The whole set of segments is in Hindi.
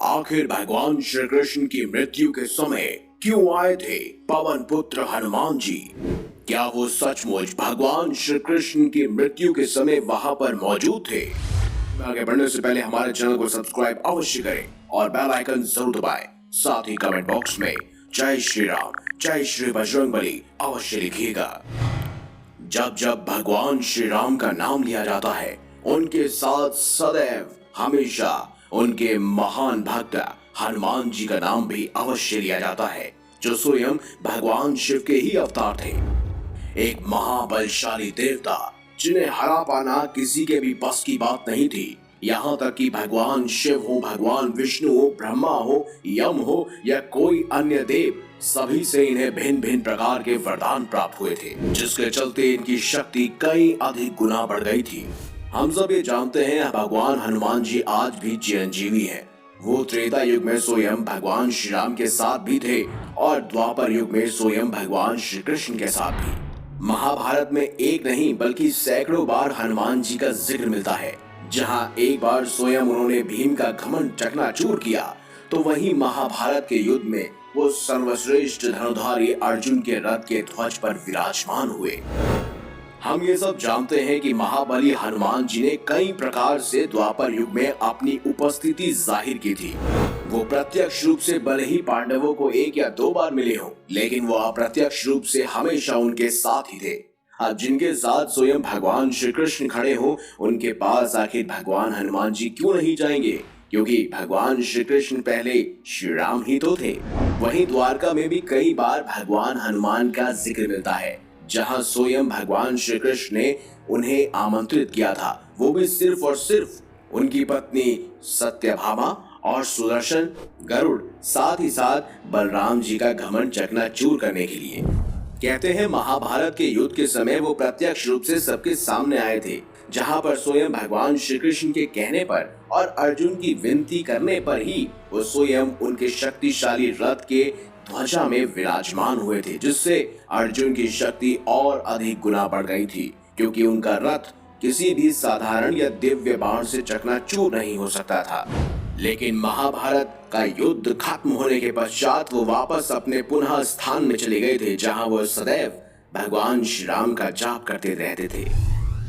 आखिर भगवान श्री कृष्ण की मृत्यु के समय क्यों आए थे पवन पुत्र हनुमान जी? क्या वो सचमुच भगवान श्री कृष्ण की मृत्यु के समय वहां पर मौजूद थे? आगे बढ़ने से पहले हमारे चैनल को सब्सक्राइब अवश्य करें और बेल आइकन जरूर दबाएं। साथ ही कमेंट बॉक्स में जय श्री राम, जय श्री बजरंगबली अवश्य लिखिएगा। जब जब भगवान श्री राम का नाम लिया जाता है, उनके साथ सदैव हमेशा उनके महान भक्त हनुमान जी का नाम भी अवश्य लिया जाता है, जो स्वयं भगवान शिव के ही अवतार थे। एक महाबलशाली देवता जिन्हें हरा पाना किसी के भी बस की बात नहीं थी। यहाँ तक कि भगवान शिव हो, भगवान विष्णु हो, ब्रह्मा हो, यम हो या कोई अन्य देव, सभी से इन्हें भिन्न भिन्न प्रकार के वरदान प्राप्त हुए थे, जिसके चलते इनकी शक्ति कई अधिक गुना बढ़ गई थी। हम सब ये जानते हैं भगवान हनुमान जी आज भी चिरंजीवी हैं। वो त्रेता युग में स्वयं भगवान श्री राम के साथ भी थे और द्वापर युग में स्वयं भगवान श्री कृष्ण के साथ भी। महाभारत में एक नहीं बल्कि सैकड़ों बार हनुमान जी का जिक्र मिलता है। जहां एक बार स्वयं उन्होंने भीम का घमंड चकनाचूर किया, तो वहीं महाभारत के युद्ध में वो सर्वश्रेष्ठ धनुधारी अर्जुन के रथ के ध्वज पर विराजमान हुए। हम ये सब जानते हैं कि महाबली हनुमान जी ने कई प्रकार से द्वापर युग में अपनी उपस्थिति जाहिर की थी। वो प्रत्यक्ष रूप से भले ही पांडवों को एक या दो बार मिले हों, लेकिन वो अप्रत्यक्ष रूप से हमेशा उनके साथ ही थे। अब जिनके साथ स्वयं भगवान श्री कृष्ण खड़े हो, उनके पास आखिर भगवान हनुमान जी क्यों नहीं जाएंगे? क्योंकि भगवान श्री कृष्ण पहले श्री राम ही तो थे। वहीं द्वारका में भी कई बार भगवान हनुमान का जिक्र मिलता है, जहां स्वयं भगवान श्री कृष्ण ने उन्हें आमंत्रित किया था, वो भी सिर्फ और सिर्फ उनकी पत्नी सत्यभामा और सुदर्शन, गरुड़, साथ ही साथ बलराम जी का घमंड चकनाचूर करने के लिए। कहते हैं महाभारत के युद्ध के समय वो प्रत्यक्ष रूप से सबके सामने आए थे, जहां पर स्वयं भगवान श्री कृष्ण के कहने पर और अर्जुन की विनती करने पर ही वो स्वयं उनके शक्तिशाली रथ के ध्वजा में विराजमान हुए थे, जिससे अर्जुन की शक्ति और अधिक गुना बढ़ गई थी, क्योंकि उनका रथ किसी भी साधारण या दिव्य बाण से चकनाचूर नहीं हो सकता था। लेकिन महाभारत का युद्ध खत्म होने के पश्चात वो वापस अपने पुनः स्थान में चले गए थे, जहां वो सदैव भगवान श्री राम का जाप करते रहते थे।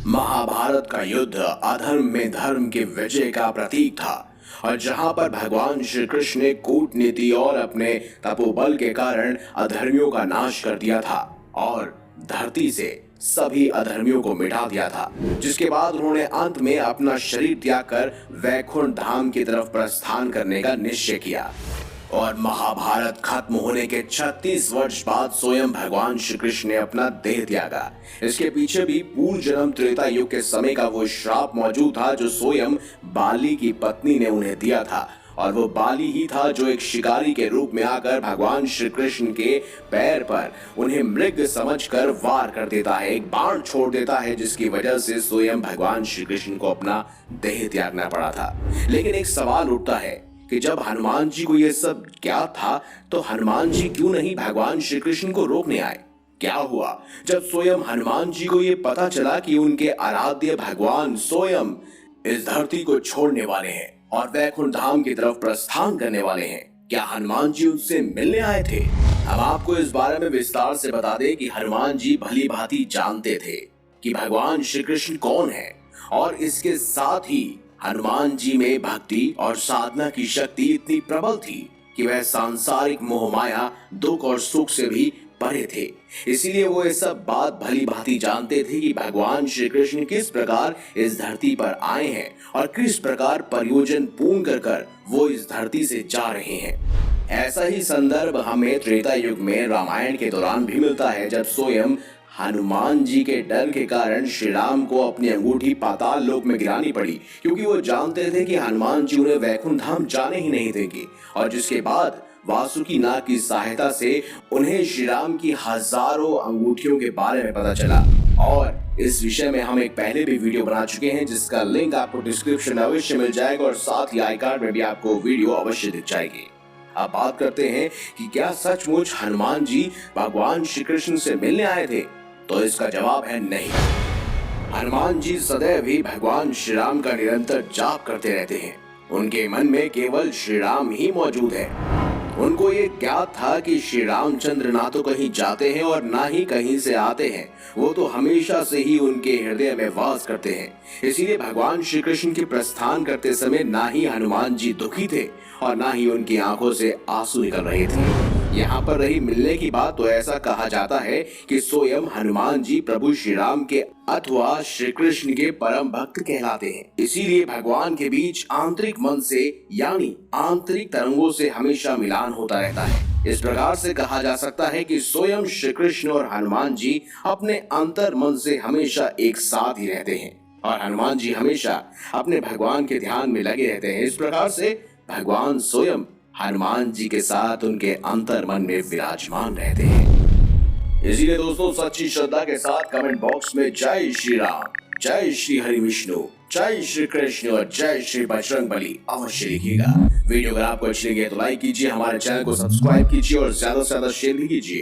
महाभारत का युद्ध अधर्म में धर्म के विजय का प्रतीक था, और जहां पर भगवान श्री कृष्ण ने कूटनीति और अपने तपोबल के कारण अधर्मियों का नाश कर दिया था और धरती से सभी अधर्मियों को मिटा दिया था, जिसके बाद उन्होंने अंत में अपना शरीर त्याग कर वैकुंठ धाम की तरफ प्रस्थान करने का निश्चय किया। और महाभारत खत्म होने के 36 वर्ष बाद स्वयं भगवान श्री कृष्ण ने अपना देह त्यागा। इसके पीछे भी पूर्व जन्म त्रेता युग के समय का वो श्राप मौजूद था, जो स्वयं बाली की पत्नी ने उन्हें दिया था। और वो बाली ही था जो एक शिकारी के रूप में आकर भगवान श्री कृष्ण के पैर पर उन्हें मृग समझकर वार कर देता है, एक बाण छोड़ देता है, जिसकी वजह से स्वयं भगवान श्री कृष्ण को अपना देह त्यागना पड़ा था। लेकिन एक सवाल उठता है कि जब हनुमान जी को ये सब ज्ञात था, तो हनुमान जी क्यों नहीं भगवान श्री कृष्ण को रोकने आए? क्या हुआ जब स्वयं हनुमान जी को ये पता चला कि उनके आराध्य भगवान स्वयं इस धरती को छोड़ने वाले हैं और वैकुंठ धाम की तरफ प्रस्थान करने वाले हैं? क्या हनुमान जी उनसे मिलने आए थे? हम आपको इस बारे में विस्तार से बता दें कि हनुमान जी भली भांति जानते थे कि भगवान श्री कृष्ण कौन है, और इसके साथ ही हनुमान जी में भक्ति और साधना की शक्ति इतनी प्रबल थी कि वह सांसारिक मोह माया, दुख और सुख से भी परे थे। इसीलिए वो ये सब बात भली भांति जानते थे कि भगवान श्री कृष्ण किस प्रकार इस धरती पर आए हैं और किस प्रकार प्रयोजन पूर्ण कर वो इस धरती से जा रहे हैं। ऐसा ही संदर्भ हमें त्रेता युग में रामायण के दौरान भी मिलता है, जब स्वयं हनुमान जी के डर के कारण श्री राम को अपनी अंगूठी पाताल लोक में गिरानी पड़ी, क्योंकि वो जानते थे कि हनुमान जी उन्हें वैकुंठ धाम जाने ही नहीं देंगे। और जिसके बाद वासुकी नाग की सहायता से उन्हें श्री राम की हजारों अंगूठियों के बारे में पता चला। और इस विषय में हम एक पहले भी वीडियो बना चुके हैं, जिसका लिंक आपको डिस्क्रिप्शन में अवश्य मिल जाएगा, और साथ ही आई कार्ड में भी आपको वीडियो अवश्य दिख जाएगी। अब बात करते हैं कि क्या सचमुच हनुमान जी भगवान श्री कृष्ण से मिलने आए थे? तो इसका जवाब है नहीं। हनुमान जी सदैव ही भगवान श्री राम का निरंतर जाप करते रहते हैं। उनके मन में केवल श्री राम ही मौजूद है। उनको ये क्या था कि श्री रामचंद्र ना तो कहीं जाते हैं और ना ही कहीं से आते हैं, वो तो हमेशा से ही उनके हृदय में वास करते हैं। इसीलिए भगवान श्री कृष्ण के प्रस्थान करते समय ना ही हनुमान जी दुखी थे और ना ही उनकी आंखों से आंसू निकल रहे थे। यहाँ पर रही मिलने की बात, तो ऐसा कहा जाता है कि स्वयं हनुमान जी प्रभु श्री राम के अथवा श्री कृष्ण के परम भक्त कहलाते हैं। इसीलिए भगवान के बीच आंतरिक मन से यानी आंतरिक तरंगों से हमेशा मिलान होता रहता है। इस प्रकार से कहा जा सकता है कि स्वयं श्री कृष्ण और हनुमान जी अपने अंतर मन से हमेशा एक साथ ही रहते हैं और हनुमान जी हमेशा अपने भगवान के ध्यान में लगे रहते हैं। इस प्रकार से भगवान स्वयं हनुमान जी के साथ उनके अंतर मन में विराजमान रहते हैं। इसीलिए दोस्तों, सच्ची श्रद्धा के साथ कमेंट बॉक्स में जय श्री राम, जय श्री हरि विष्णु, जय श्री कृष्ण और जय श्री बजरंगबली अवश्य लिखिएगा। वीडियो अगर आपको अच्छी लगी तो लाइक कीजिए, हमारे चैनल को सब्सक्राइब कीजिए और ज्यादा से ज्यादा शेयर भी कीजिए।